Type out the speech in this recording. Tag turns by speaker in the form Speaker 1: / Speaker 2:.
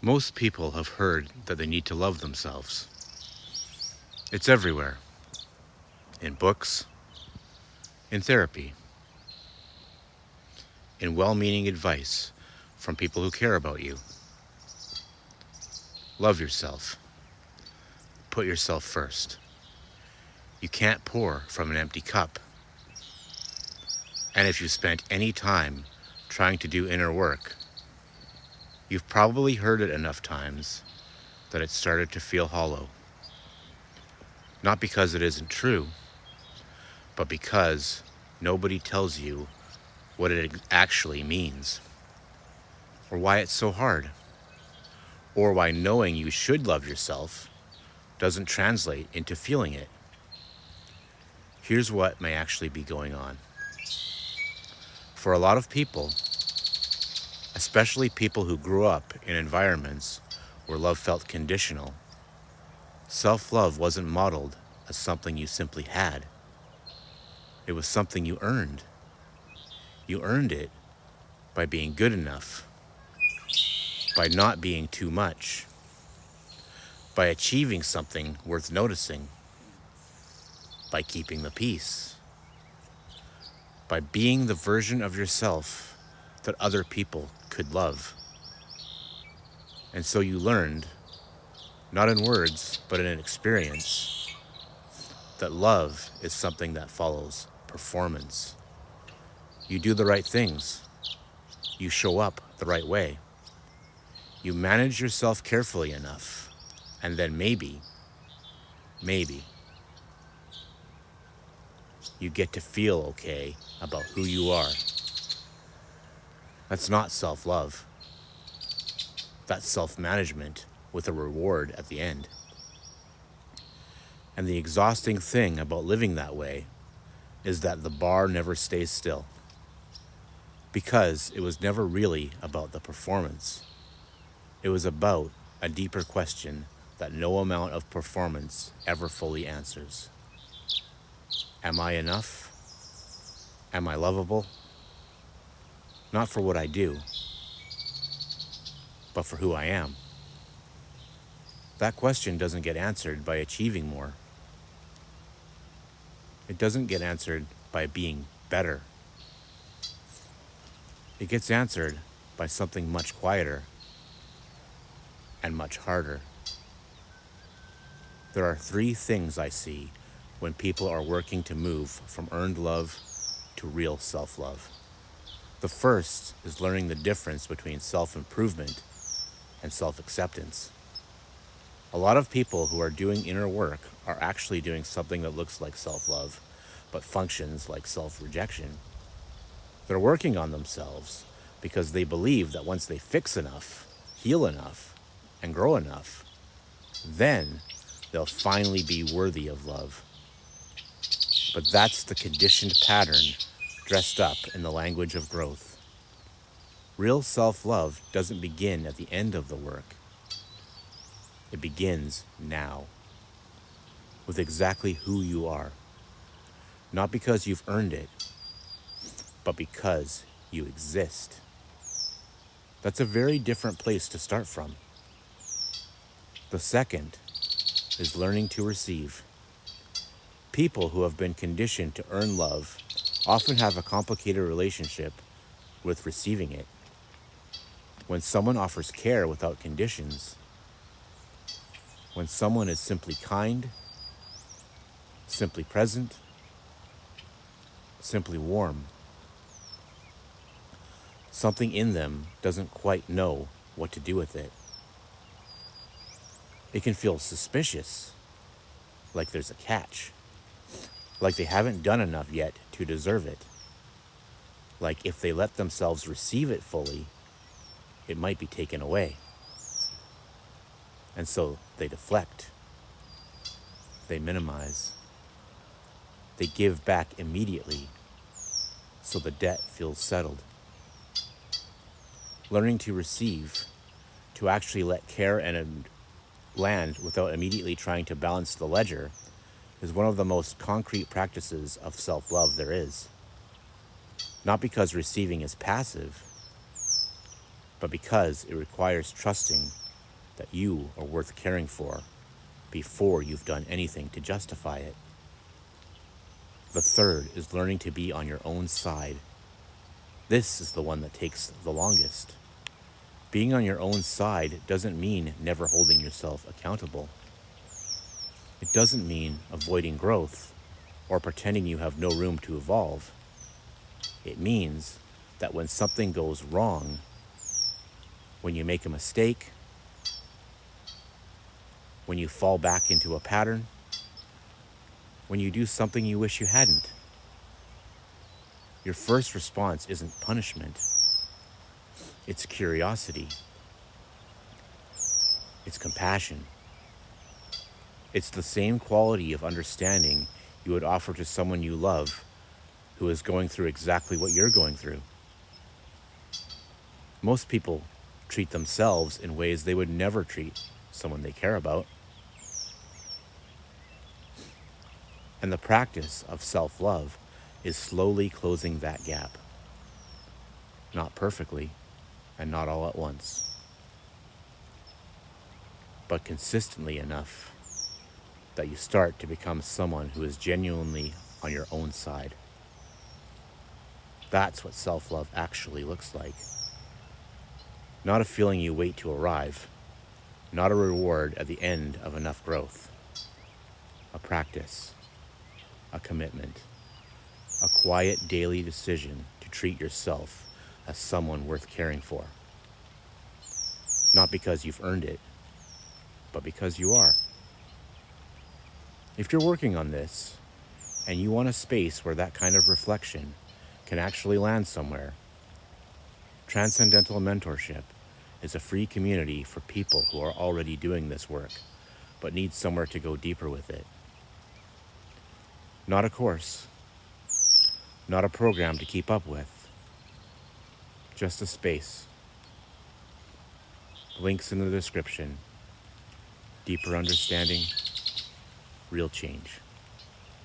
Speaker 1: Most people have heard that they need to love themselves. It's everywhere, in books, in therapy, in well-meaning advice from people who care about you. Love yourself. Put yourself first. You can't pour from an empty cup. And if you spent any time trying to do inner work, you've probably heard it enough times that it started to feel hollow. Not because it isn't true, but because nobody tells you what it actually means, or why it's so hard, or why knowing you should love yourself doesn't translate into feeling it. Here's what may actually be going on. For a lot of people, especially people who grew up in environments where love felt conditional, self-love wasn't modeled as something you simply had. It was something you earned. You earned it by being good enough, by not being too much, by achieving something worth noticing, by keeping the peace, by being the version of yourself that other people could love. And so you learned, not in words, but in an experience, that love is something that follows performance. You do the right things. You show up the right way. You manage yourself carefully enough, and then maybe, you get to feel okay about who you are. That's not self-love. That's self-management with a reward at the end. And the exhausting thing about living that way is that the bar never stays still. Because it was never really about the performance. It was about a deeper question that no amount of performance ever fully answers. Am I enough? Am I lovable? Not for what I do, but for who I am. That question doesn't get answered by achieving more. It doesn't get answered by being better. It gets answered by something much quieter and much harder. There are three things I see when people are working to move from earned love to real self-love. The first is learning the difference between self-improvement and self-acceptance. A lot of people who are doing inner work are actually doing something that looks like self-love, but functions like self-rejection. They're working on themselves because they believe that once they fix enough, heal enough, and grow enough, then they'll finally be worthy of love. But that's the conditioned pattern dressed up in the language of growth. Real self-love doesn't begin at the end of the work. It begins now, with exactly who you are. Not because you've earned it, but because you exist. That's a very different place to start from. The second is learning to receive. People who have been conditioned to earn love often have a complicated relationship with receiving it. When someone offers care without conditions, when someone is simply kind, simply present, simply warm, something in them doesn't quite know what to do with it. It can feel suspicious, like there's a catch, like they haven't done enough yet to deserve it, like if they let themselves receive it fully, it might be taken away. And so they deflect, they minimize, they give back immediately, so the debt feels settled. Learning to receive, to actually let care and land without immediately trying to balance the ledger, is one of the most concrete practices of self-love there is. Not because receiving is passive, but because it requires trusting that you are worth caring for before you've done anything to justify it. The third is learning to be on your own side. This is the one that takes the longest. Being on your own side doesn't mean never holding yourself accountable. It doesn't mean avoiding growth or pretending you have no room to evolve. It means that when something goes wrong, when you make a mistake, when you fall back into a pattern, when you do something you wish you hadn't, your first response isn't punishment. It's curiosity. It's compassion. It's the same quality of understanding you would offer to someone you love who is going through exactly what you're going through. Most people treat themselves in ways they would never treat someone they care about. And the practice of self-love is slowly closing that gap. Not perfectly, and not all at once, but consistently enough that you start to become someone who is genuinely on your own side. That's what self-love actually looks like. Not a feeling you wait to arrive, not a reward at the end of enough growth. A practice, a commitment, a quiet daily decision to treat yourself as someone worth caring for. Not because you've earned it, but because you are. If you're working on this, and you want a space where that kind of reflection can actually land somewhere, Transcendental Mentorship is a free community for people who are already doing this work, but need somewhere to go deeper with it. Not a course, not a program to keep up with, just a space. Links in the description. Deeper understanding, real change.